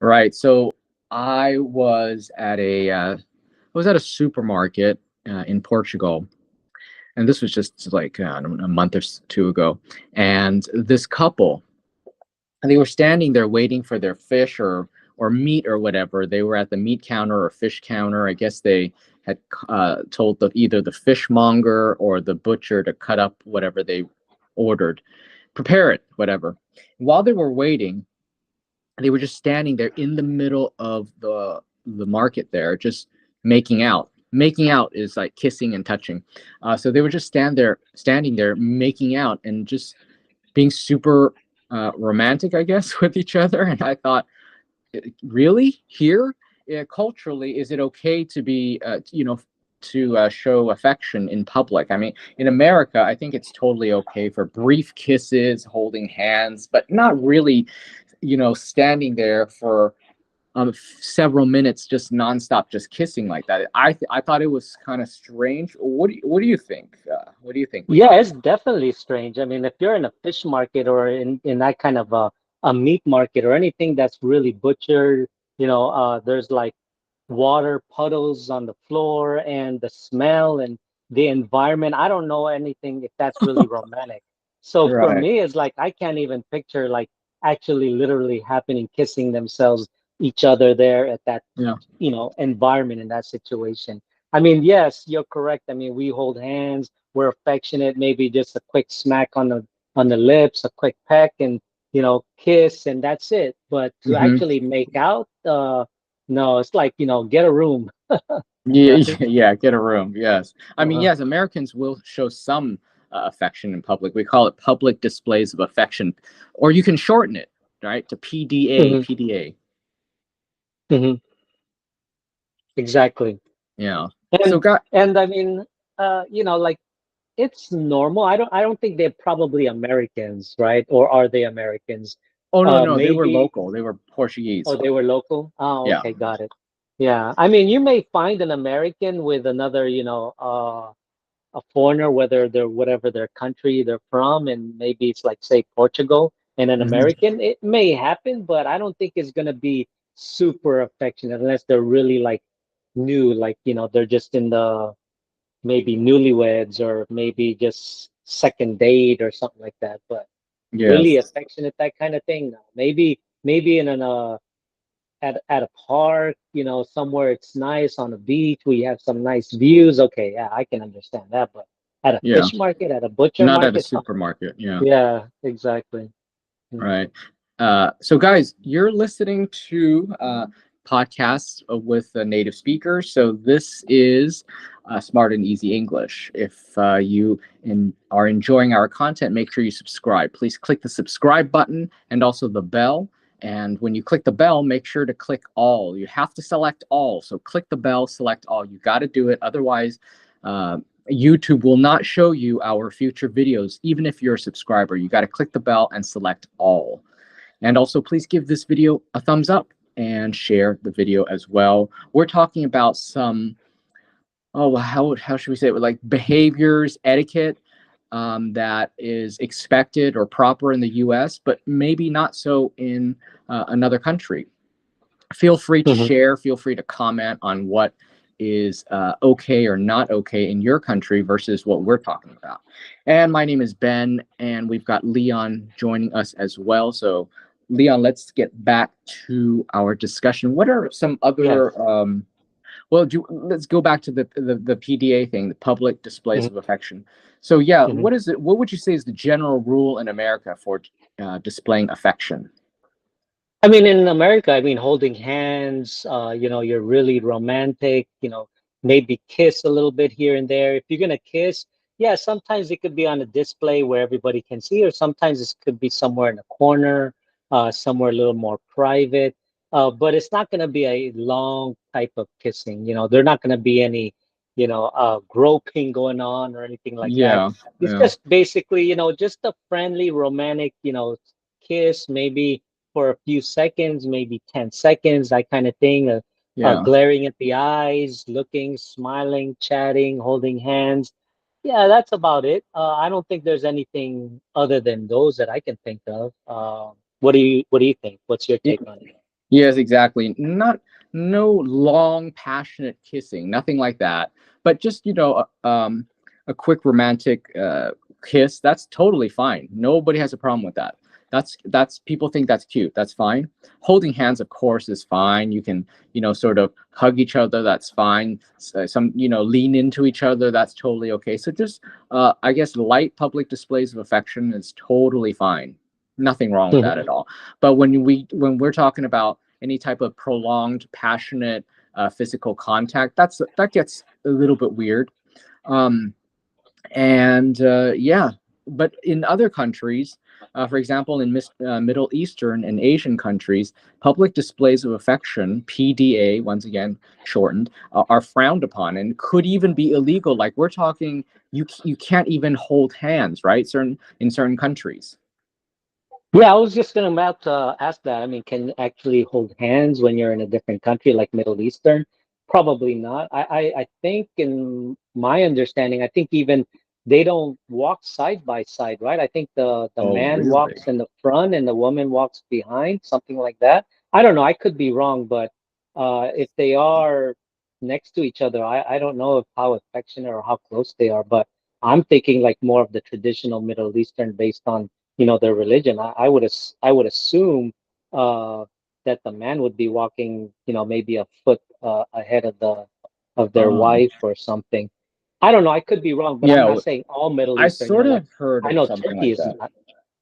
Right. So I was at a supermarket in Portugal, and this was just like a month or two ago. And this couple, they were standing there waiting for their fish or meat or whatever. They were at the meat counter or fish counter. I guess they had told either the fishmonger or the butcher to cut up whatever they ordered, prepare it, whatever. While they were waiting, they were just standing there in the middle of the market there, just making out. Making out is like kissing and touching. So they were just standing there, making out, and just being super romantic, I guess, with each other. And I thought, really, here, culturally, is it okay to be, to show affection in public? I mean, in America, I think it's totally okay for brief kisses, holding hands, but not really, standing there for several minutes, just nonstop, just kissing like that. I thought it was kind of strange. What do you think? What do you think, Yeah, Leon? it's definitely strange. I mean, if you're in a fish market or in that kind of a meat market or anything that's really butchered, there's like water puddles on the floor and the smell and the environment. I don't know anything if that's really romantic. So for Right. me, it's like I can't even picture like actually literally happening, kissing themselves, each other there at that, Yeah. environment in that situation. I mean, yes, you're correct. I mean, we hold hands, we're affectionate, maybe just a quick smack on the lips, a quick peck and kiss and that's it. But to Hmm. actually make out, no, it's like, get a room, Yeah, right? yeah, get a room. Yes. I mean, Uh, yes, Americans will show some affection in public. We call it public displays of affection, or you can shorten it, right, to PDA. hmm PDA. hmm exactly. Yeah. So, And got. and I mean, like it's normal. I don't think they're probably Americans, right? Or are they Americans? Oh no, no, they were Maybe. local. They were Oh, Portuguese. they were local. Oh, Yeah. okay, got it. Yeah, I mean, you may find an American with another, a foreigner, whether they're whatever their country they're from, and maybe it's like say Portugal and an Hmm. American. It may happen, but I don't think it's gonna be super affectionate unless they're really like new, like they're just in the maybe newlyweds or maybe just second date or something like that. But really Yes. affectionate, that kind of thing, no. Maybe in an at a park, somewhere it's nice on a beach, we have some nice views. Okay, yeah, I can understand that. But at a Yeah. fish market, at a butcher Not at a market, supermarket. Yeah. yeah, exactly. Mm. Right. So, guys, you're listening to podcasts with native speakers. So, this is Smart and Easy English. If are enjoying our content, make sure you subscribe. Please click the subscribe button and also the bell. And when you click the bell, make sure to click all. You have to select all. So, click the bell, select all. You got to do it. Otherwise, uh, YouTube will not show you our future videos, even if you're a subscriber. You got to click the bell and select all. And also, please give this video a thumbs up and share the video as well. We're talking about some, oh, how should we say it? Like behaviors, etiquette that is expected or proper in the US, but maybe not so in another country. Feel free to Mhm. share, feel free to comment on what is okay or not okay in your country versus what we're talking about. And my name is Ben, and we've got Leon joining us as well. So, Leon, let's get back to our discussion. What are some Yes. other well, let's go back to the PDA thing, the public displays Mhm. of affection. So, yeah, Mhm. what is it? What would you say is the general rule in America for displaying affection? I mean, in America, I mean, holding hands, you're really romantic, maybe kiss a little bit here and there. If you're gonna kiss, yeah, sometimes it could be on a display where everybody can see, or sometimes it could be somewhere in a corner, somewhere a little more private. But it's not gonna be a long type of kissing. There're not gonna be any, groping going on or anything like that. Yeah, It's yeah, just basically, just a friendly, romantic, kiss, maybe for a few seconds, maybe 10 seconds, that kind of thing. yeah. Glaring at the eyes, looking, smiling, chatting, holding hands. Yeah, that's about it. I don't think there's anything other than those that I can think of. What do you think? What's your take on it? Yes, exactly. Not no long, passionate kissing, nothing like that. But just a quick romantic kiss. That's totally fine. Nobody has a problem with that. That's people think that's cute. That's fine. Holding hands, of course, is fine. You can sort of hug each other. That's fine. Some lean into each other. That's totally okay. So just I guess light public displays of affection is totally fine. Nothing wrong with that Mhm. at all. But when we're talking about any type of prolonged, passionate physical contact, that gets a little bit weird. Um, and yeah, but in other countries, for example, in Middle Eastern and Asian countries, public displays of affection (PDA), once again shortened, are frowned upon and could even be illegal. Like we're talking, you can't even hold hands, right? Certain countries. Yeah, I was just gonna about to ask that. I mean, can you actually hold hands when you're in a different country like Middle Eastern? Probably not. I think in my understanding, I think even they don't walk side by side, right? I think the Oh, man really? walks in the front and the woman walks behind, something like that. I don't know. I could be wrong, but if they are next to each other, I don't know if how affectionate or how close they are, but I'm thinking like more of the traditional Middle Eastern based on their religion. I would assume uh that the man would be walking maybe a foot ahead of their Um, wife or something. I don't know, I could be wrong, but I'm yeah, not saying all Middle I Eastern, sort like of heard I of know something Turkey like is that. not.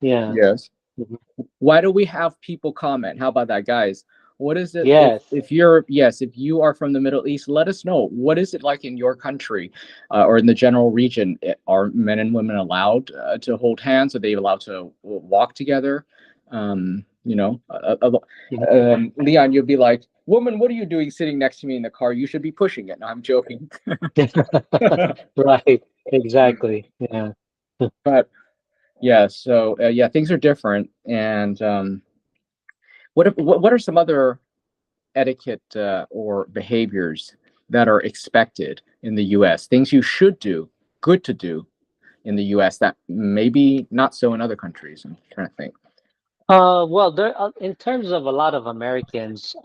Yeah. Yes. Mhm. Why do we have people comment? How about that, guys? What is it Yes. if you're yes, if you are from the Middle East, let us know. What is it like in your country or in the general region? Are men and women allowed to hold hands? Are they allowed to walk together? Mhm. Leon, you'll be like, "Woman, what are you doing sitting next to me in the car? You should be pushing it." No, I'm joking. Right. Exactly. Yeah. But yeah, so yeah, things are different. And what are some other etiquette or behaviors that are expected in the U.S. Things you should do, good to do in the U.S. that maybe not so in other countries. I'm trying to think. Well, in terms of a lot of Americans,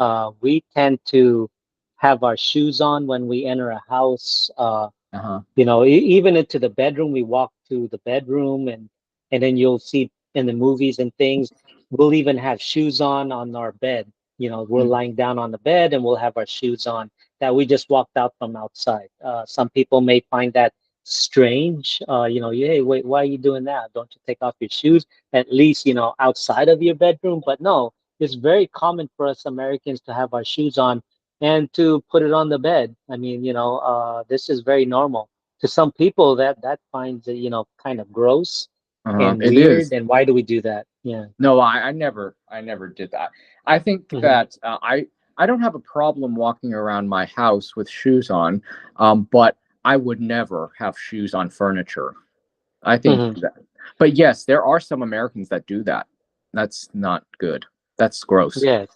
we tend to have our shoes on when we enter a house. Uh huh. Even into the bedroom, we walk to the bedroom, and then you'll see in the movies and things, we'll even have shoes on our bed. We're lying down on the bed and we'll have our shoes on that we just walked out from outside. Some people may find that strange. Hey, wait, why are you doing that? Don't you take off your shoes at least, outside of your bedroom? But no, it's very common for us Americans to have our shoes on and to put it on the bed. I mean, this is very normal. To some people, that finds it, kind of gross and It weird. is. And why do we do that? Yeah. No, I never did that. I think Hmm. that I don't have a problem walking around my house with shoes on, but I would never have shoes on furniture. I think Hmm. that, but yes, there are some Americans that do that. That's not good. That's gross. Yes.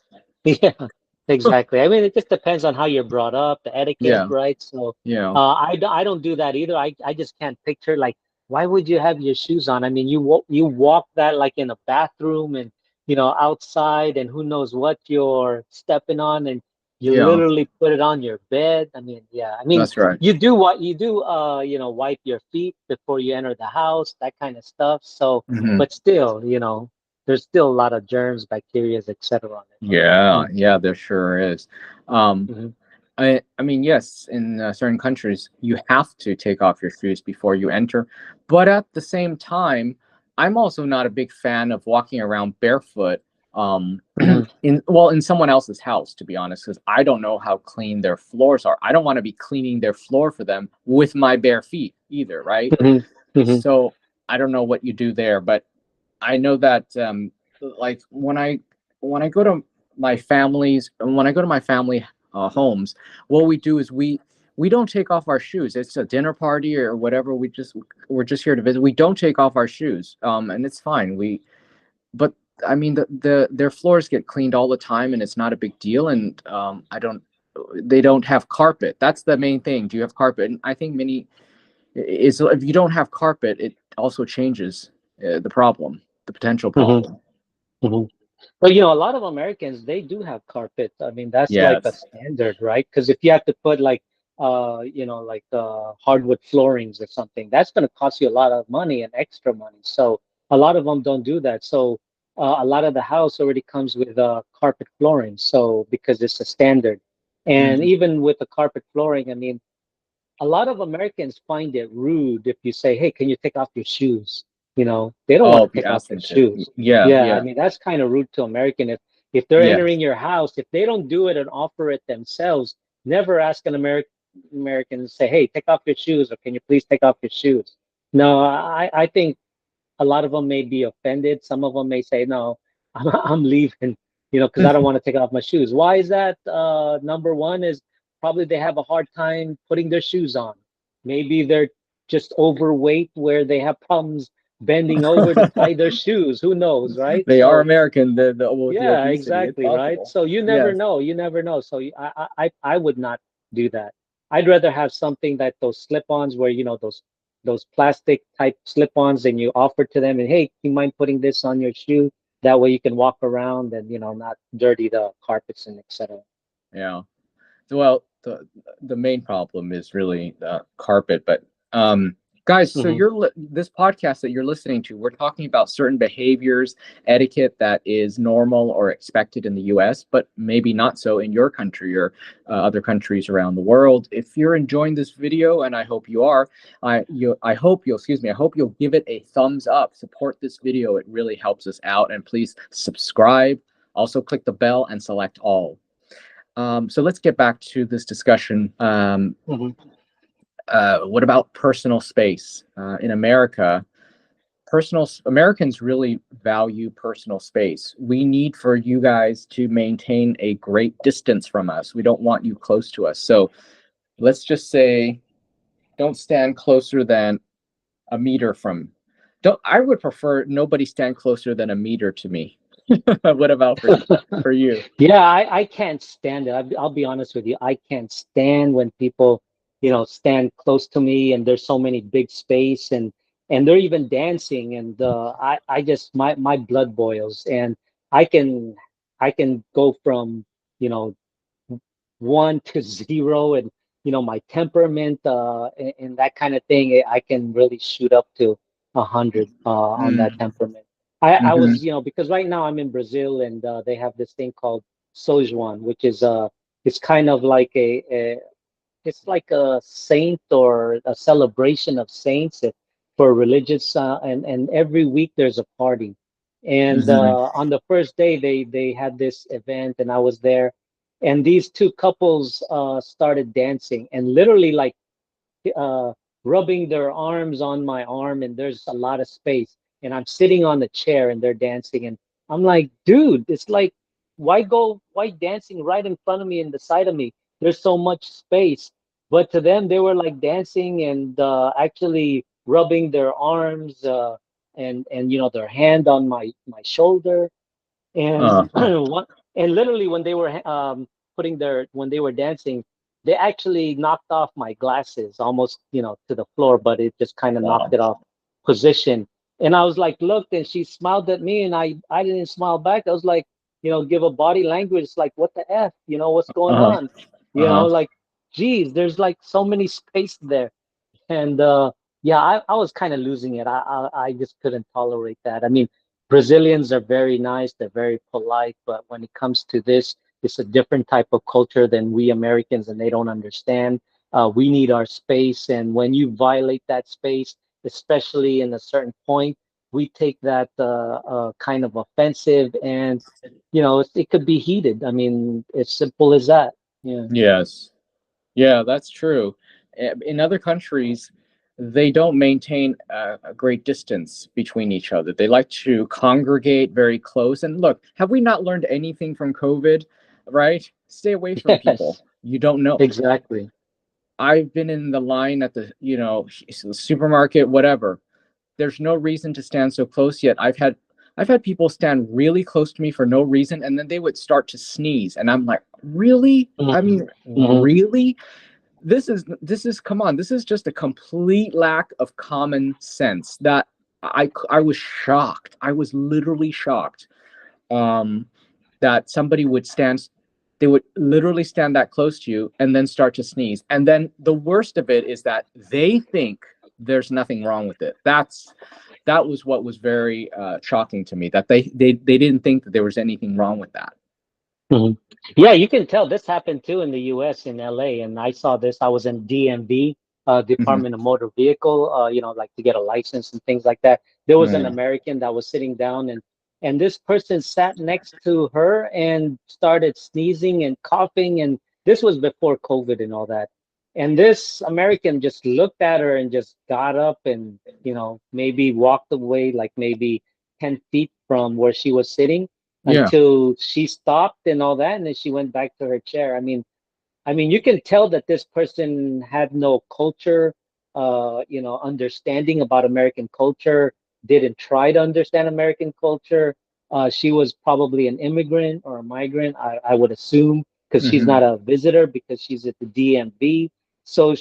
Yeah, exactly. I mean, it just depends on how you're brought up, the etiquette, Yeah, right? So, yeah, I don't do that either. I just can't picture like why would you have your shoes on? I mean, you walk that like in a bathroom and outside and who knows what you're stepping on and you yeah. literally put it on your bed. I mean, yeah. I mean, That's right. you do what you do. Wipe your feet before you enter the house, that kind of stuff. So, Hmm. but still, there's still a lot of germs, bacteria, etc. on it. Yeah, Mm. yeah. There sure is. Um, Mhm. I mean, yes, in certain countries, you have to take off your shoes before you enter. But at the same time, I'm also not a big fan of walking around barefoot Mhm. in someone else's house, to be honest, because I don't know how clean their floors are. I don't want to be cleaning their floor for them with my bare feet either, right? Mhm. Mhm. So I don't know what you do there, but I know that like when I go to when I go to my family homes, what we do is we don't take off our shoes. It's a dinner party or whatever. We're just here to visit. We don't take off our shoes, and it's fine. We but I mean their floors get cleaned all the time, and it's not a big deal. And I don't they don't have carpet. That's the main thing. Do you have carpet? And I think many is if you don't have carpet, it also changes the problem, the potential Mhm. problem. Mhm. But a lot of Americans, they do have carpet. I mean, that's like a Yes. standard, right? Because if you have to put like like hardwood floorings or something, that's going to cost you a lot of money and extra money. So a lot of them don't do that. So a lot of the house already comes with carpet flooring. So because it's a standard, and Hmm. even with the carpet flooring, I mean, a lot of Americans find it rude if you say, "Hey, can you take off your shoes?" They don't want Oh, to if you take off ask their them to. shoes. Yeah, Yeah, I yeah, mean that's kind of rude to American. If they're yeah. entering your house, if they don't do it and offer it themselves, never ask an American to say, "Hey, take off your shoes," or "Can you please take off your shoes?" No, I think a lot of them may be offended. Some of them may say, "No, I'm leaving," because I don't want to take off my shoes. Why is that? Number one is probably they have a hard time putting their shoes on. Maybe they're just overweight where they have problems bending over to tie their shoes. Who knows, right? They are So American. With the yeah, obesity, it's exactly, right? possible. So you never Yes. know. You never know. So I would not do that. I'd rather have something that those slip-ons where those plastic type slip-ons and you offer to them and hey, you mind putting this on your shoe? That way you can walk around and not dirty the carpets and etc. Yeah. Well, the main problem is really the carpet. But guys, so Hmm. this podcast that you're listening to, we're talking about certain behaviors, etiquette that is normal or expected in the U.S., but maybe not so in your country or other countries around the world. If you're enjoying this video, and I hope you are, I hope you'll excuse me. I hope you'll give it a thumbs up. Support this video; it really helps us out. And please subscribe. Also, click the bell and select all. So let's get back to this discussion. Hmm. What about personal space in America? Personal Americans really value personal space. We need for you guys to maintain a great distance from us. We don't want you close to us. So let's just say, don't stand closer than a meter from. Don't. I would prefer nobody stand closer than a meter to me. What about for you? Yeah, I can't stand it. I'll be honest with you. I can't stand when people, stand close to me and there's so many big space and they're even dancing and I just my blood boils and I can I can go from, you know, one to zero and my temperament and that kind of thing I can really shoot up to 100 on that Mm. temperament. I Hmm. was because right now I'm in Brazil and they have this thing called Sojuan, which is it's kind of like a it's like a saint or a celebration of saints for religious and every week there's a party and Hmm. on the first day they had this event and I was there and these two couples started dancing and literally like uh, rubbing their arms on my arm, and there's a lot of space. And I'm sitting on the chair, and they're dancing, and I'm like, dude, it's like, why dancing right in front of me and the side of me? There's so much space. But to them, they were like dancing and actually rubbing their arms and their hand on my shoulder and Uh, one and literally when they were when they were dancing, they actually knocked off my glasses almost, to the floor, but it just kind of knocked wow. it off position. And I was like, looked, and she smiled at me, and I didn't smile back. I was like, give a body language, like, what the F, what's going Uh-huh. on? Uh-huh. Like, geez, there's like so many space there. And yeah, I was kind of losing it. I just couldn't tolerate that. I mean, Brazilians are very nice, they're very polite, but when it comes to this, it's a different type of culture than we Americans, and they don't understand. We need our space, and when you violate that space, especially in a certain point, we take that kind of offensive, and it could be heated. I mean, it's simple as that. Yeah. Yes. Yeah, that's true. In other countries, they don't maintain a great distance between each other. They like to congregate very close. And look, have we not learned anything from COVID? Right? Stay away from people. Yes, You don't know. exactly. I've been in the line at the, supermarket, whatever. There's no reason to stand so close yet. I've had people stand really close to me for no reason, and then they would start to sneeze, and I'm like, really? I Mhm. mean, Mhm. really? This is come on, this is just a complete lack of common sense that I was shocked. I was literally shocked. um, that somebody would stand, they would literally stand that close to you and then start to sneeze. And then the worst of it is that they think there's nothing wrong with it. That was what was very shocking to me, that they didn't think that there was anything wrong with that. Mhm. Yeah, you can tell this happened too in the US in LA, and I saw this. I was in DMV, Hmm. Department of Motor Vehicle, like to get a license and things like that. There was an Mm. American that was sitting down, and this person sat next to her and started sneezing and coughing, and this was before COVID and all that. And this American just looked at her and just got up and, maybe walked away like maybe 10 feet from where she was sitting Yeah. until she stopped and all that, and then she went back to her chair. I mean, you can tell that this person had no culture, understanding about American culture, didn't try to understand American culture. She was probably an immigrant or a migrant, I would assume, because she's Hmm. not a visitor because she's at the DMV. So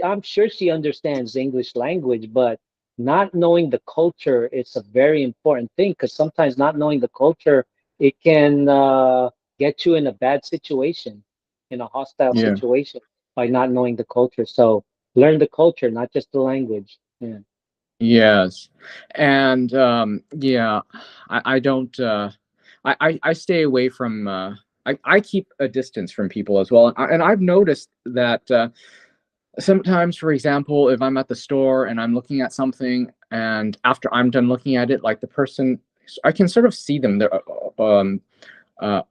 I'm sure she understands English language, but not knowing the culture, it's a very important thing because sometimes not knowing the culture, it can get you in a bad situation, in a hostile Yeah. situation by not knowing the culture. So learn the culture, not just the language. Yeah. Yes. And yeah, I don't I stay away from I keep a distance from people as well. And I've noticed that sometimes, for example, if I'm at the store and I'm looking at something, and after I'm done looking at it, like the person, I can sort of see them there,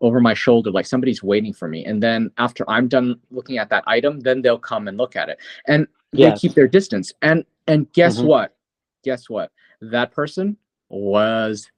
over my shoulder, like somebody's waiting for me. And then after I'm done looking at that item, then they'll come and look at it, and they keep Yes. their distance. And guess Hmm. what? Guess what? That person was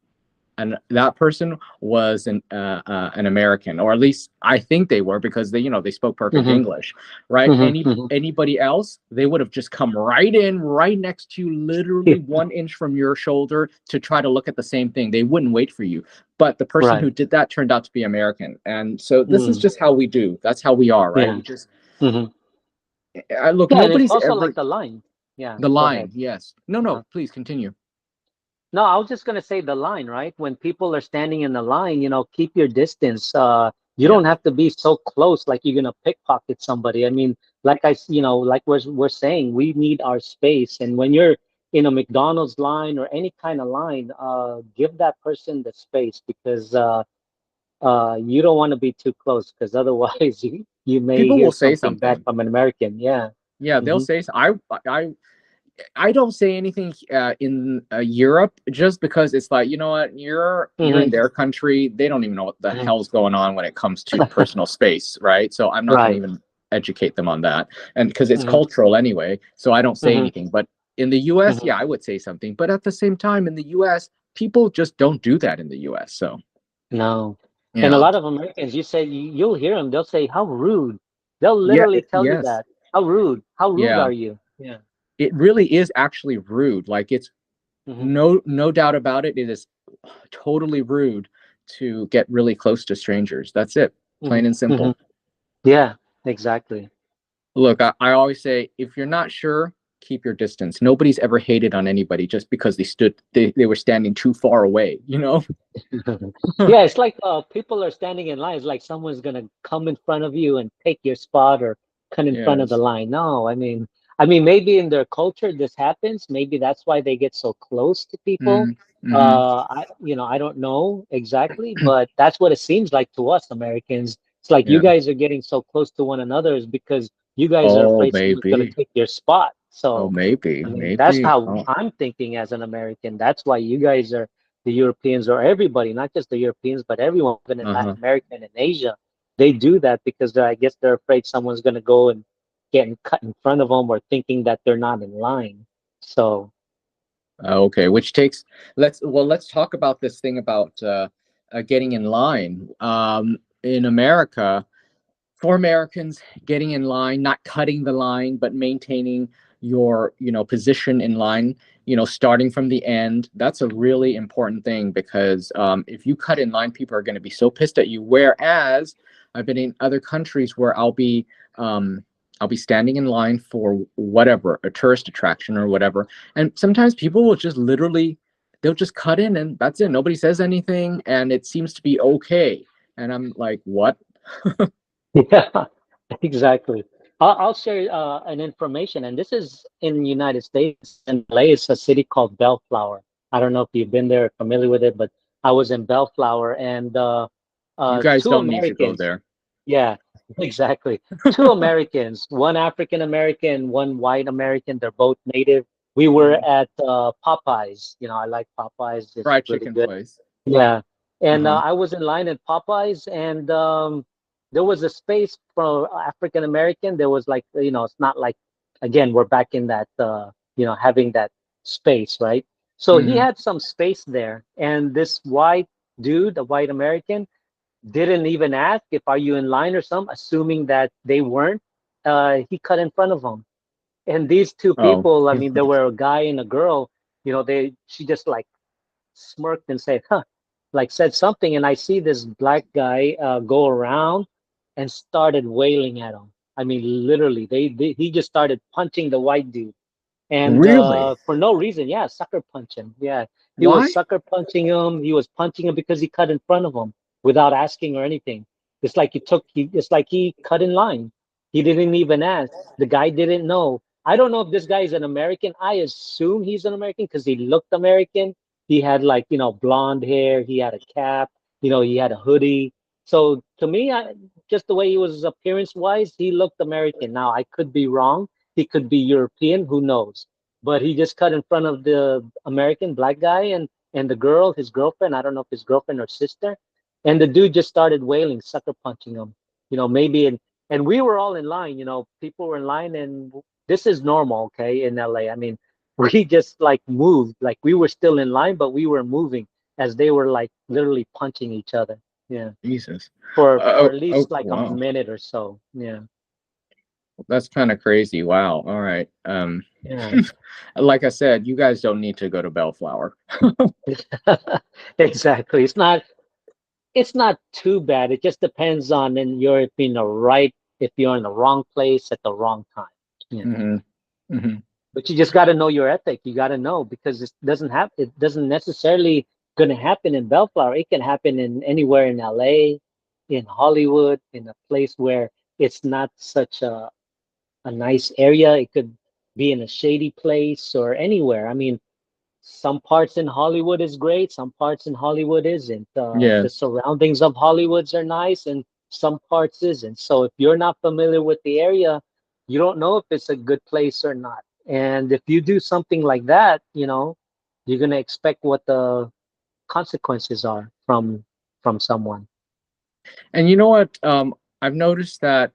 and that person was an American, or at least I think they were, because they spoke perfect Hmm. English, right? Hmm. Hmm. Anybody else, they would have just come right in, right next to you, literally 1 inch from your shoulder, to try to look at the same thing. They wouldn't wait for you. But the person Right. who did that turned out to be American, and so this is Mm. just how we do. That's how we are, right? Yeah. We just Hmm. look. Yeah, and it's Nobody's also ever like the line. Yeah, the go ahead. line. Yes. No. Uh-huh. No. Please continue. No, I was just gonna say the line, right? When people are standing in the line, keep your distance. You Yeah. don't have to be so close like you're gonna pickpocket somebody. I mean, like we're saying, we need our space. And when you're in a McDonald's line or any kind of line, give that person the space because you don't want to be too close because otherwise you may People hear will say something bad something. from an American. Yeah. Yeah, they'll Hmm. say. I I don't say anything in Europe, just because it's like, what, you're in Hmm. their country. They don't even know what the Hmm. hell's going on when it comes to personal space, right? So I'm not going to Right. even educate them on that, and because it's Hmm. cultural anyway, so I don't say Hmm. anything. But in the U.S., Hmm. yeah, I would say something. But at the same time, in the U.S., people just don't do that in the U.S. So No. And a yeah, lot of Americans, you'll hear them, they'll say, "How rude." They'll yeah, literally tell you yes, that. How rude. How rude yeah. are you? Yeah. It really is actually rude. Like, it's Hmm. no doubt about it. It is totally rude to get really close to strangers. That's it, Hmm. plain and Hmm. simple. Yeah, exactly. Look, I always say, if you're not sure, keep your distance. Nobody's ever hated on anybody just because they were standing too far away. Yeah, it's like people are standing in line. It's like someone's gonna come in front of you and take your spot or come in front of the Yes. line. No, I mean, maybe in their culture this happens. Maybe that's why they get so close to people. Mm-hmm. I don't know exactly, but that's what it seems like to us Americans. It's like you Yeah. guys are getting so close to one another is because you guys are Oh, afraid someone's gonna maybe. take your spot. Oh, So, maybe. I mean, that's Maybe. how Oh. I'm thinking as an American. That's why you guys are the Europeans or everybody, not just the Europeans, but everyone, even in Latin Uh-huh. America and in Asia, they do that because I guess they're afraid someone's going to go and get cut in front of them or thinking that they're not in line. So, Okay, which takes let's talk about this thing about getting in line. In America, for Americans, getting in line, not cutting the line, but maintaining your, position in line, starting from the end. That's a really important thing, because if you cut in line, people are going to be so pissed at you. Whereas I've been in other countries where um, I'll be standing in line for whatever, a tourist attraction or whatever, and sometimes people will just literally they'll just cut in and that's it. Nobody says anything, and it seems to be okay. And I'm like, what? Yeah, exactly. I'll share an information, and this is in the United States. In LA, it's a city called Bellflower. I don't know if you've been there, familiar with it, but I was in Bellflower, and You guys two don't need to go Americans. there. Yeah, exactly. Two Americans, one African American, one white American. They're both native. We were Mhm. at Popeyes. I like Popeyes. It's Fried really chicken good. place. Yeah. And Uh-huh. I was in line at Popeyes, and there was a space for African American. There was like, it's not like, again, we're back in that, having that space, right? So he Hmm. had some space there, and this white dude, a white American, didn't even ask if are you in line or something, assuming that they weren't. He cut in front of them, and these two Oh. people, I mean, there were a guy and a girl. She just like smirked and said, huh, like said something. And I see this black guy go around and started wailing at him. I mean, literally, he just started punching the white dude. And Really? for no reason, yeah, sucker punching. Yeah, he was Why? sucker punching him. He was punching him because he cut in front of him without asking or anything. It's like he cut in line. He didn't even ask. The guy didn't know. I don't know if this guy is an American. I assume he's an American because he looked American. He had like, blonde hair. He had a cap. He had a hoodie. So to me, just the way he was appearance wise, he looked American. Now I could be wrong. He could be European, who knows? But he just cut in front of the American black guy and the girl, his girlfriend. I don't know if his girlfriend or sister. And the dude just started wailing, sucker punching him. Maybe and we were all in line. People were in line, and this is normal, okay, in LA. I mean, we just like moved, like we were still in line, but we were moving as they were like literally punching each other. Yeah, Jesus. for Oh, at oh, least like a wow. minute or so. Yeah, That's kind of crazy. Wow. All right. yeah. Like I said, you guys don't need to go to Bellflower. Exactly. It's not too bad. It just depends on in you're in the right if you're in the wrong place at the wrong time. Yeah. Hmm. Hmm. But you just got to know your ethic. You got to know because it doesn't necessarily going to happen in Bellflower. It can happen in anywhere in LA, in Hollywood, in a place where it's not such a nice area. It could be in a shady place or anywhere. I mean, some parts in Hollywood is great, some parts in Hollywood isn't. Yeah. The surroundings of Hollywoods are nice, and some parts isn't. So if you're not familiar with the area, you don't know if it's a good place or not. And if you do something like that, you're gonna expect what the consequences are from someone. And you know what? I've noticed that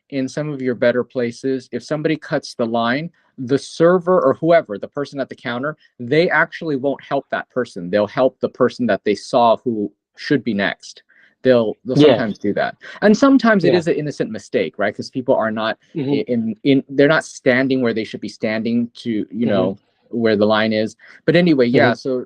in some of your better places, if somebody cuts the line, the server or whoever, the person at the counter, they actually won't help that person. They'll help the person that they saw who should be next. They'll Yeah, sometimes do that, and sometimes it yeah. is an innocent mistake, right? Because people are not Hmm. in they're not standing where they should be standing to Hmm. where the line is. But anyway, yeah. Hmm. So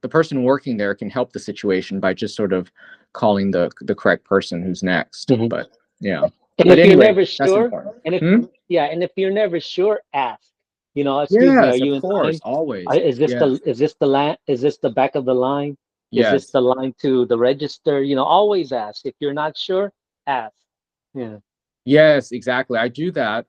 the person working there can help the situation by just sort of calling the correct person who's next. Hmm. But yeah. And But if you're anyway, never that's sure, important. and if Hmm? yeah, and if you're never sure, ask. Excuse me, are Yes, of you in course, line? always. Yes. Is this the line? Is this the back of the line? Is this Yes. the line to the register? Always ask. If you're not sure, ask. Yeah. Yes, exactly. I do that.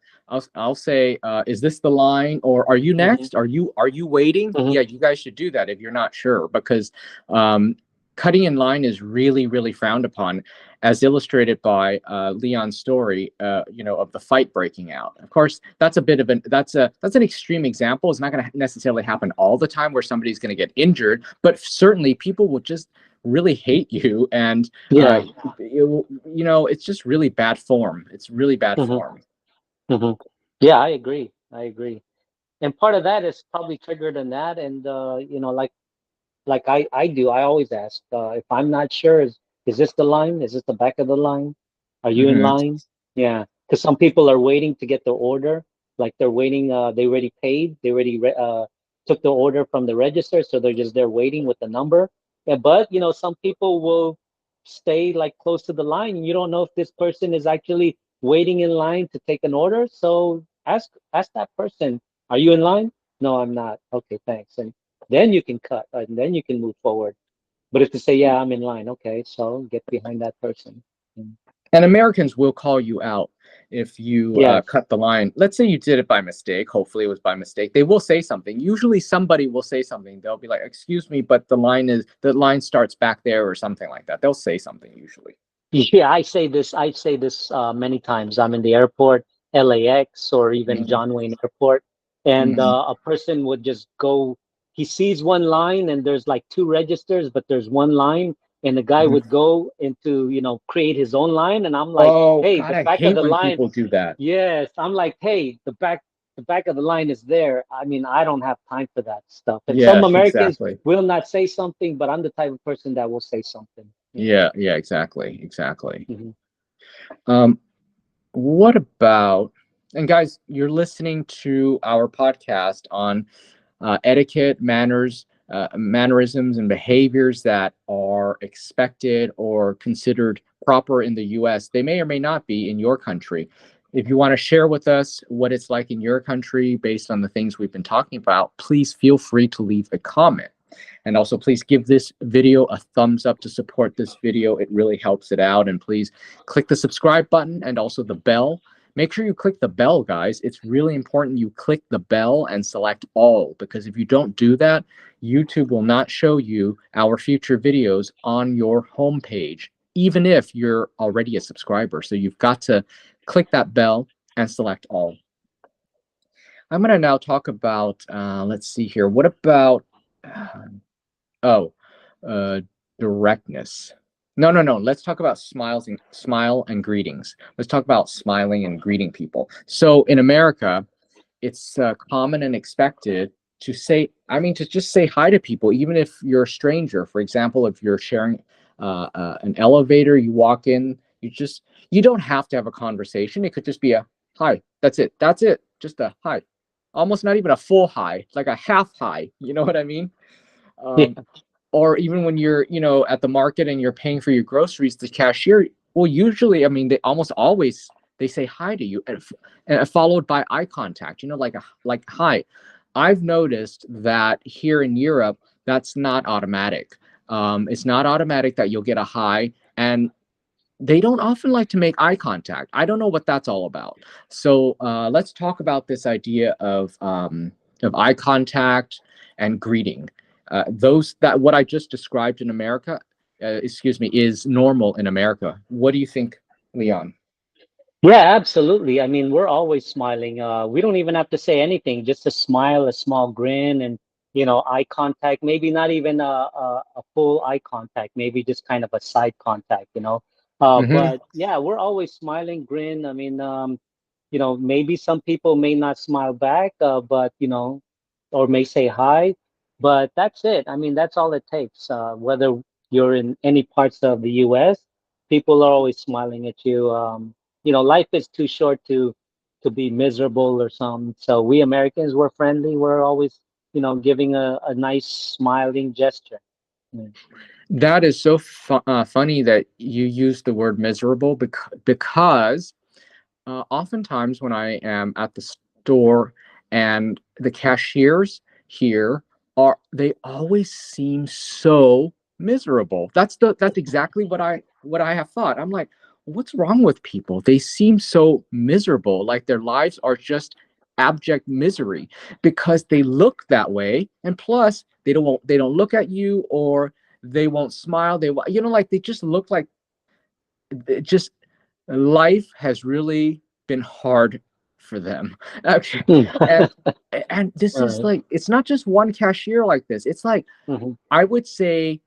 I'll say, is this the line, or are you Hmm. next? Are you waiting? Hmm. Yeah, you guys should do that if you're not sure, because um, cutting in line is really, really frowned upon, as illustrated by Leon's story. Of the fight breaking out. Of course, that's a bit of an extreme example. It's not going to necessarily happen all the time where somebody's going to get injured, but certainly people will just really hate you, and Yeah. it's just really bad form. It's really bad Hmm. form. Hmm. Yeah, I agree. I agree. And part of that is probably triggered in that, and like I do. I always ask if I'm not sure. Is this the line? Is this the back of the line? Are you in Hmm. line? Yeah, because some people are waiting to get their order. Like they're waiting. They already paid. They already took the order from the register, so they're just there waiting with the number. Yeah, but some people will stay like close to the line, and you don't know if this person is actually waiting in line to take an order. So ask that person, are you in line? No, I'm not. Okay, thanks. then you can cut and then you can move forward. But if to say, yeah, I'm in line, okay, so get behind that person. Mm. And Americans will call you out if you Yes. cut the line. Let's say you did it by mistake. Hopefully, it was by mistake. They will say something. Usually, somebody will say something. They'll be like, "Excuse me, but the line starts back there," or something like that. They'll say something usually. Yeah, I say this many times. I'm in the airport, LAX, or even Hmm. John Wayne Airport, and Hmm. a person would just go. He sees one line, and there's like two registers, but there's one line, and the guy Hmm. would go into, create his own line, and I'm like, Oh hey, God, the I back of hate the when line. people do that. Yes, I'm like, hey, the back of the line is there. I mean, I don't have time for that stuff. And some Yeah, Americans exactly. will not say something, but I'm the type of person that will say something. Yeah, yeah, exactly, exactly. Mhm. Um, what about, and guys, you're listening to our podcast on etiquette, manners, mannerisms, and behaviors that are expected or considered proper in the US. They may or may not be in your country. If you want to share with us what it's like in your country based on the things we've been talking about, please feel free to leave a comment. And also, please give this video a thumbs up to support this video. It really helps it out. And please click the subscribe button and also the bell. Make sure you click the bell, guys. It's really important you click the bell and select all, because if you don't do that, YouTube will not show you our future videos on your homepage, even if you're already a subscriber. So you've got to click that bell and select all. I'm going to now talk about, let's see here. What about, uh, oh, uh, directness. No, no, no. Let's talk about smile and greetings. Let's talk about smiling and greeting people. So in America, it's common and expected to say, I mean, to just say hi to people, even if you're a stranger. For example, if you're sharing an elevator, you walk in, you don't have to have a conversation. It could just be a hi. That's it. That's it. Just a hi. Almost not even a full hi, like a half hi. You know what I mean? Um, Yeah. or even when you're at the market and you're paying for your groceries, the cashier will usually, I mean, they almost always, they say hi to you, and followed by eye contact, like hi. I've noticed that here in Europe, that's not automatic. It's not automatic that you'll get a hi, and they don't often like to make eye contact. I don't know what that's all about. So let's talk about this idea of eye contact and greeting. Those that what I just described in America, excuse me, is normal in America. What do you think, Leon? Yeah, absolutely. I mean, we're always smiling. We don't even have to say anything, just a smile, a small grin, and eye contact. Maybe not even a full eye contact. Maybe just kind of a side contact. Hmm. But yeah, we're always smiling, grin. I mean, maybe some people may not smile back, but or may say hi, but that's it. I mean, that's all it takes. Whether you're in any parts of the U.S., people are always smiling at you. Life is too short to be miserable or something. So we Americans, we're friendly. We're always, giving a nice smiling gesture. Mm. That is so funny that you use the word miserable, because oftentimes when I am at the store and the cashiers here they always seem so miserable. That's exactly what I have thought. I'm like, what's wrong with people? They seem so miserable, like their lives are just abject misery because they look that way, and plus they don't look at you, or they won't smile. Like they just look like it just life has really been hard for them. Actually. and and this All is right. like, it's not just one cashier like this. It's like, Mhm. I would say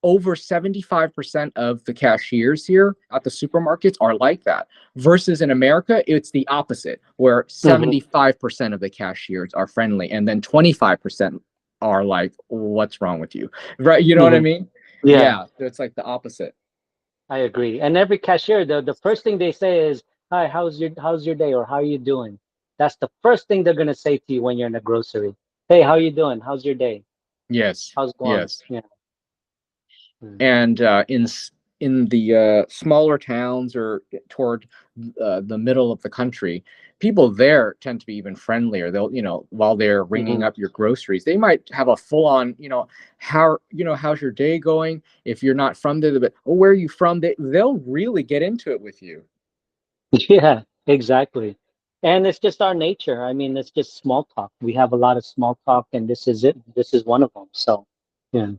over 75% of the cashiers here at the supermarkets are like that, versus in America it's the opposite, where Mhm. 75% of the cashiers are friendly, and then 25% are like, what's wrong with you, right? You know what I Mhm. mean? Yeah. Yeah, it's like the opposite. I agree. And every cashier, the first thing they say is, "Hi, how's your day?" or "How are you doing?" That's the first thing they're gonna say to you when you're in a grocery. "Hey, how you doing? How's your day? Yes, How's it going?" yes. Yeah. Mm. And in the smaller towns or toward the middle of the country, people there tend to be even friendlier. They'll, while they're ringing Hmm. up your groceries, they might have a full on, how's your day going? If you're not from there, but oh, where are you from? They'll really get into it with you. Yeah, exactly. And it's just our nature. I mean, it's just small talk. We have a lot of small talk, and this is it. This is one of them. So, yeah.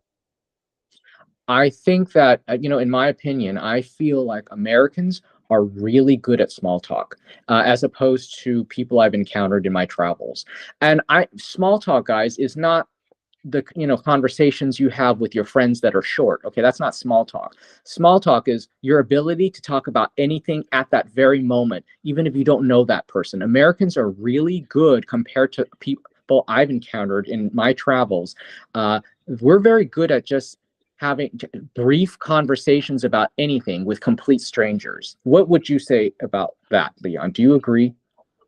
I think that, in my opinion, I feel like Americans are really good at small talk, as opposed to people I've encountered in my travels. And small talk, guys, is not the conversations you have with your friends that are short. Okay, that's not small talk. Small talk is your ability to talk about anything at that very moment, even if you don't know that person. Americans are really good compared to people I've encountered in my travels. We're very good at just having brief conversations about anything with complete strangers. What would you say about that, Leon? Do you agree?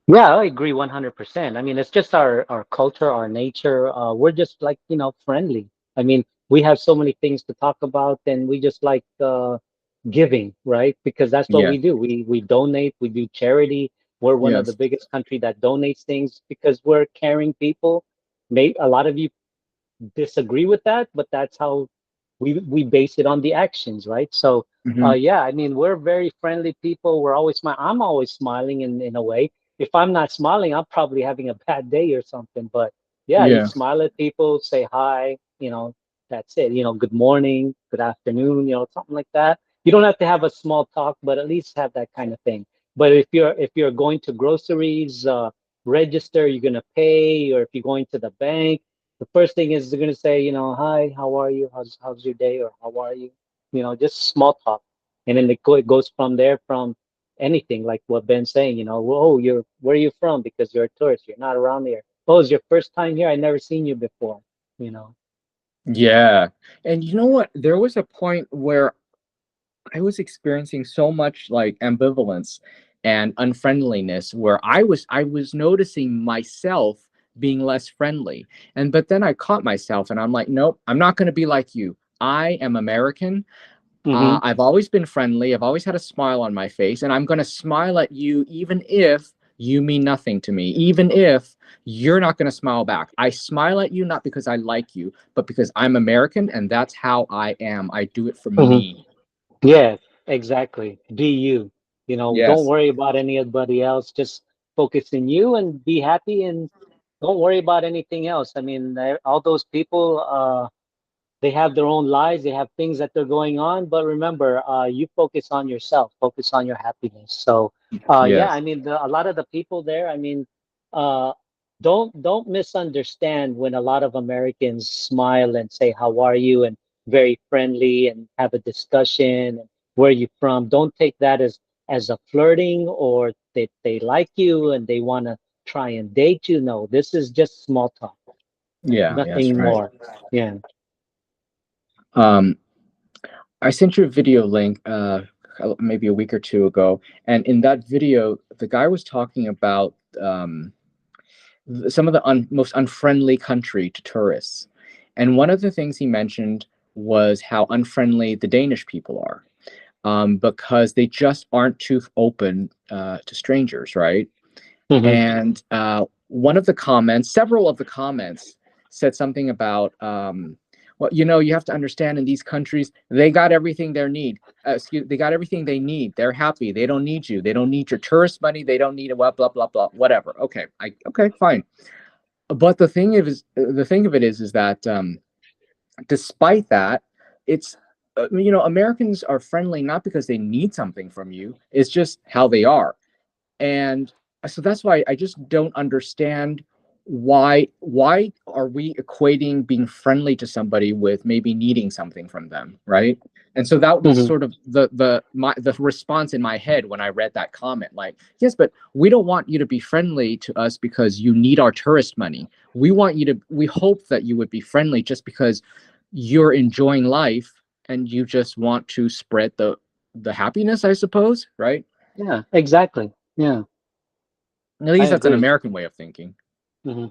Yeah, I agree 100%. I mean, it's just our culture, our nature. We're just like, friendly. I mean, we have so many things to talk about, and we just like giving, right? Because that's what Yeah. we do. We donate, we do charity. We're one of the Yes. biggest country that donates things because we're caring people. May a lot of you disagree with that, but that's how we base it on the actions, right? So, Hmm. yeah, I mean, we're very friendly people. We're always I'm always smiling in a way. If I'm not smiling, I'm probably having a bad day or something. But yeah, you Yeah. smile at people, say hi, that's it. Good morning, good afternoon, something like that. You don't have to have a small talk, but at least have that kind of thing. But if you're going to groceries, register, you're gonna pay, or if you're going to the bank, the first thing is they're gonna say, hi, how are you? How's your day? Or how are you? Just small talk, and then it goes from there, from anything like what Ben's saying. Oh, where are you from? Because you're a tourist, you're not around here. Oh, it's your first time here. I never seen you before. You know. Yeah. And you know what? There was a point where I was experiencing so much like ambivalence and unfriendliness where I was noticing myself being less friendly. And but then I caught myself and I'm like, nope, I'm not going to be like you. I am American. Hmm. I've always been friendly. I've always had a smile on my face, and I'm going to smile at you even if you mean nothing to me, even if you're not going to smile back. I smile at you not because I like you, but because I'm American and that's how I am. I do it for Hmm. me. Yeah, exactly. Be you. Don't Yes. worry about anybody else. Just focus in you and be happy, and don't worry about anything else. I mean, all those people. They have their own lives, they have things that they're going on, but remember, you focus on yourself, focus on your happiness. So yeah, I Yes. mean, a lot of the people there, I mean, uh don't misunderstand when a lot of Americans smile and say how are you, and very friendly, and have a discussion, and where are you from. Don't take that as a flirting, or they like you and they want to try and date you. No, this is just small talk, Yeah. Yes. nothing Right. more. Yeah. Um, I sent you a video link maybe a week or two ago, and in that video, the guy was talking about some of the most unfriendly country to tourists. And one of the things he mentioned was how unfriendly the Danish people are, because they just aren't too open to strangers, right? Hmm. And one of the comments, several of the comments, said something about, well, you have to understand in these countries, they got everything they need. They got everything they need. They're happy. They don't need you. They don't need your tourist money. They don't need a blah blah blah blah whatever. Okay, okay, fine. But the thing of it is that despite that, it's Americans are friendly not because they need something from you. It's just how they are. And so that's why I just don't understand why are we equating being friendly to somebody with maybe needing something from them, right? And so that was Hmm. sort of the response in my head when I read that comment, like, yes, but we don't want you to be friendly to us because you need our tourist money. We hope that you would be friendly just because you're enjoying life and you just want to spread the happiness, I suppose, right? Yeah, exactly. Yeah, At I least that's an agree. American way of thinking. Hmm.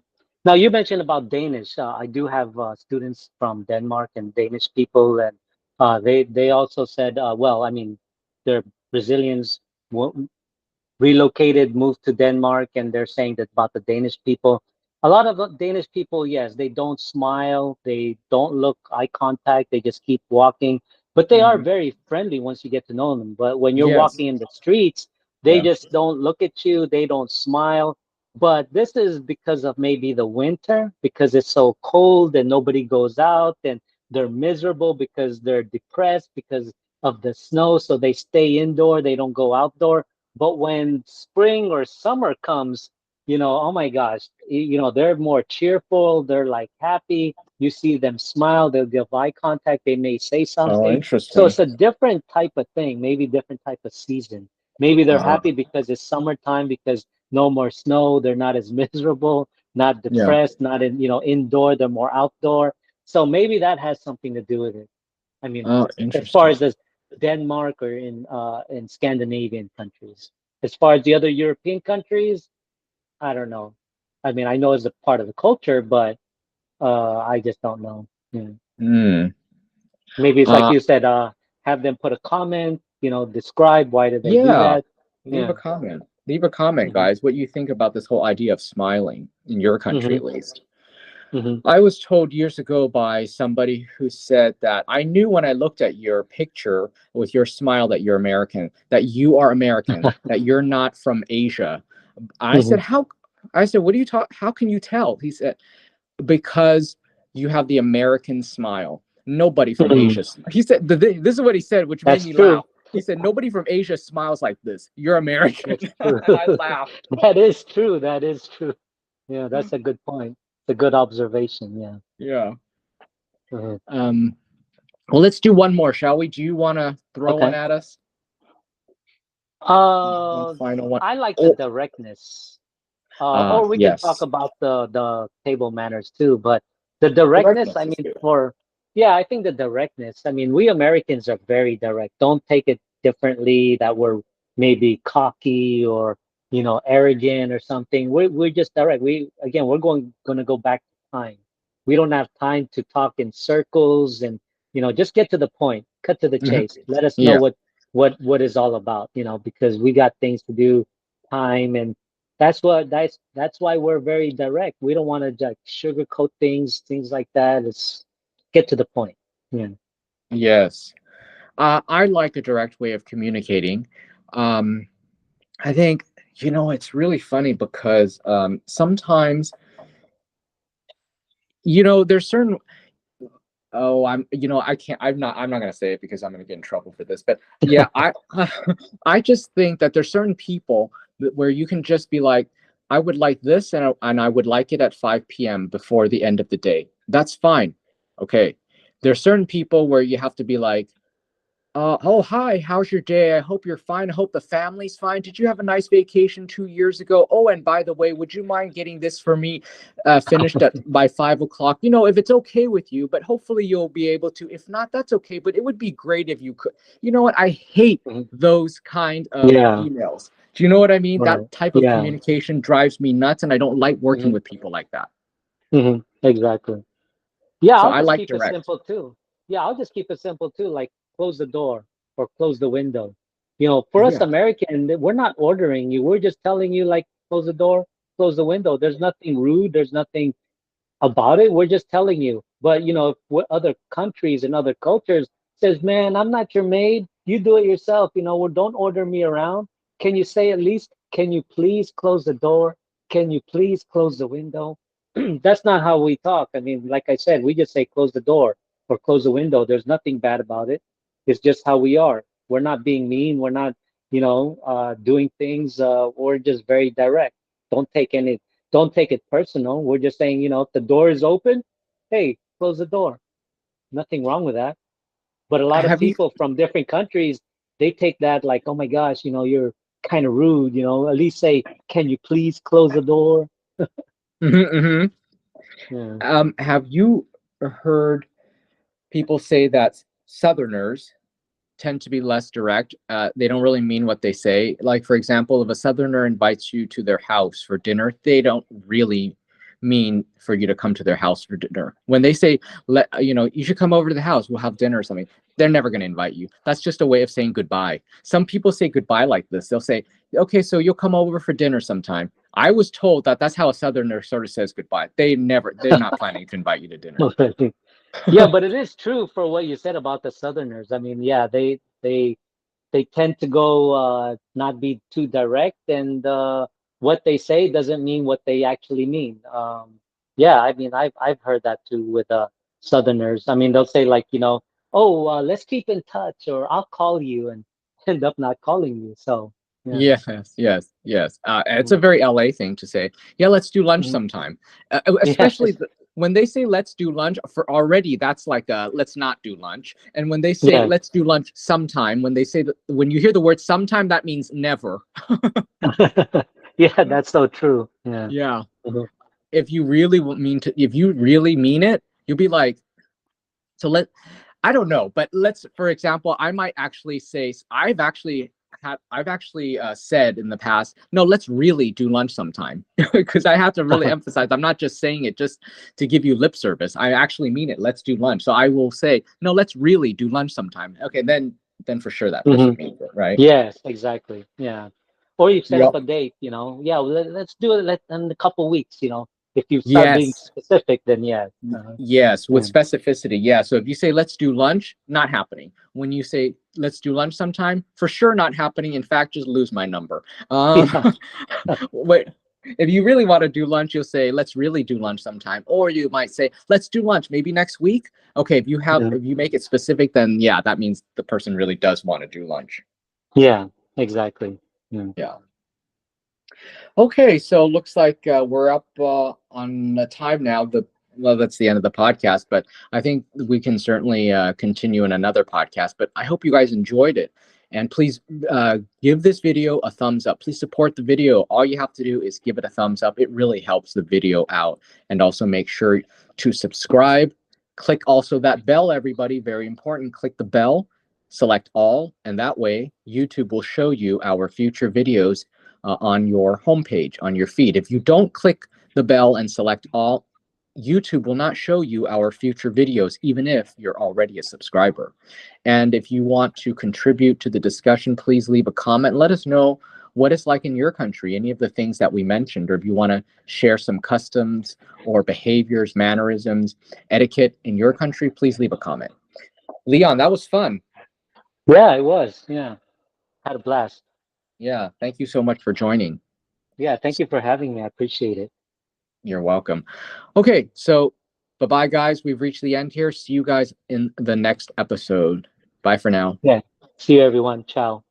Now, you mentioned about Danish. I do have students from Denmark and Danish people, and They also said, well, I mean, they're Brazilians relocated, moved to Denmark, and they're saying that about the Danish people. A lot of the Danish people, yes, they don't smile, they don't look eye contact, they just keep walking, but they are Hmm. very friendly once you get to know them. But when you're Yes. walking in the streets, they Yeah. just don't look at you, they don't smile. But this is because of maybe the winter, because it's so cold and nobody goes out and they're miserable because they're depressed because of the snow, so they stay indoor, they don't go outdoor. But when spring or summer comes, oh my gosh, they're more cheerful. They're like happy. You see them smile. They'll give eye contact. They may say Oh, something. So interesting. it's a different type of thing, maybe different type of season. Maybe they're Uh, happy because it's summertime because no more snow. They're not as miserable, not yeah. depressed, not indoor. They're more outdoor. So maybe that has something to do with it. I mean, Oh, as far interesting. as the Denmark or in Scandinavian countries. As far as the other European countries, I don't know. I mean, I know it's a part of the culture, but I just don't know. Yeah. Hmm. Maybe it's like Uh, you said, have them put a comment, describe why did they do yeah. that. Leave a Yeah. comment. Leave a comment, Hmm. guys. What you think about this whole idea of smiling in your country, Hmm. at least. Hmm. I was told years ago by somebody who said that I knew when I looked at your picture with your smile that you're American, that you are American, that you're not from Asia. I said, Hmm. how? I said, what do you talk? How can you tell? He said, because you have the American smile. Nobody from Hmm. Asia. He said, this is what he said, which made That's me true. laugh. He said, nobody from Asia smiles like this. You're American. That's true. And I laughed. That is true. That is true. Yeah, that's a good point. It's a good observation. Yeah. Yeah. Mhm. Um, well, let's do one more, shall we? Do you want to throw one Okay. at us? One Uh, final one. I like the Oh, directness. Or we can talk yes. about the table manners too, but the directness, I Directness is mean, good. yeah, I think the directness, I mean, we Americans are very direct. Don't take it differently that we're maybe cocky or, arrogant or something. We're just direct. Again, we're going to go back to time. We don't have time to talk in circles and, just get to the point, cut to the Mhm. chase. Let us know Yeah. what is all about, because we got things to do, time, and that's why we're very direct. We don't want to like sugarcoat things like that. It's get to the point. Yeah. Yes. I like a direct way of communicating. Um, I think, it's really funny because sometimes, there's certain, oh, I can't, I'm not going to say it because I'm going to get in trouble for this. But yeah, I just think that there's certain people where you can just be like, I would like this and I would like it at 5 p.m. before the end of the day. That's fine. Okay. There's certain people where you have to be like, oh, hi, how's your day? I hope you're fine. I hope the family's fine. Did you have a nice vacation 2 years ago? Oh, and by the way, would you mind getting this for me finished by 5 o'clock? If it's okay with you, but hopefully you'll be able to. If not, that's okay. But it would be great if you could. You know what? I hate Mhm. those kind of Yeah. emails. Do you know what I mean? Right. That type of Yeah. communication drives me nuts, and I don't like working Hmm. with people like that. Exactly. Yeah, So I'll I just like keep it direct. simple too. Yeah, I'll just keep it simple too. Like close the door or close the window. For us Yeah. American, we're not ordering you. We're just telling you like close the door, close the window. There's nothing rude. There's nothing about it. We're just telling you. But if what other countries and other cultures says, man, I'm not your maid. You do it yourself. Well, don't order me around. Can you say at least, can you please close the door? Can you please close the window? That's not how we talk. I mean, like I said, we just say close the door or close the window. There's nothing bad about it. It's just how we are. We're not being mean. We're not, doing things. We're just very direct. Don't take any don't take it personal. We're just saying, if the door is open, hey, close the door. Nothing wrong with that. But a lot of Have you? people from different countries, they take that like, oh my gosh, you're kind of rude, at least say, can you please close the door? Mhm. Yeah. Have you heard people say that Southerners tend to be less direct? They don't really mean what they say. Like, for example, if a Southerner invites you to their house for dinner, they don't really mean for you to come to their house for dinner. When they say, you should come over to the house, we'll have dinner or something, they're never going to invite you. That's just a way of saying goodbye. Some people say goodbye like this. They'll say, okay, so you'll come over for dinner sometime. I was told that that's how a Southerner sort of says goodbye. They're not planning to invite you to dinner. Yeah, but it is true for what you said about the Southerners. I mean, yeah, they tend to go not be too direct, and what they say doesn't mean what they actually mean. Yeah, I mean, I've heard that too with Southerners. I mean, they'll say like, oh, let's keep in touch, or I'll call you, and end up not calling you. So yeah. Yes, yes, yes. It's Mhm. a very LA thing to say. Yeah, let's do lunch Mhm. sometime. Yes. Especially when they say let's do lunch for already, that's like let's not do lunch. And when they say Yes. let's do lunch sometime, when you hear the word sometime, that means never. Yeah, that's so true. Yeah. Yeah. Mhm. If you really mean it, you'll be like, so I don't know, but let's, for example, I might actually say, I've actually said in the past, no, let's really do lunch sometime, because I have to really emphasize, I'm not just saying it just to give you lip service. I actually mean it. Let's do lunch. So I will say, no, let's really do lunch sometime. Okay, then for sure that person Mhm. means it, right? Yes, exactly. Yeah. Or you set up Yep. a date, Yeah, well, let's do it in a couple weeks, If you start being Yes. specific, then yeah. Yes, with Yeah. specificity. Yeah. So if you say let's do lunch, not happening. When you say let's do lunch sometime, for sure not happening. In fact, just lose my number. Yeah. Wait, if you really want to do lunch, you'll say let's really do lunch sometime, or you might say let's do lunch maybe next week. Okay, Yeah. if you make it specific, then yeah, that means the person really does want to do lunch. Yeah, exactly. Yeah. Yeah. Okay, so looks like we're up on time now. Well, that's the end of the podcast, but I think we can certainly continue in another podcast. But I hope you guys enjoyed it, and please give this video a thumbs up. Please support the video. All you have to do is give it a thumbs up. It really helps the video out, and also make sure to subscribe. Click also that bell, everybody. Very important. Click the bell. Select all, and that way YouTube will show you our future videos on your homepage, on your feed. If you don't click the bell and select all, YouTube will not show you our future videos, even if you're already a subscriber. And if you want to contribute to the discussion, please leave a comment. Let us know what it's like in your country, any of the things that we mentioned, or if you want to share some customs or behaviors, mannerisms, etiquette in your country, please leave a comment. Leon, that was fun. Yeah, it was. Yeah. Had a blast. Yeah, thank you so much for joining. Yeah, thank you for having me. I appreciate it. You're welcome. Okay, so bye-bye, guys. We've reached the end here. See you guys in the next episode. Bye for now. Yeah. See you everyone. Ciao.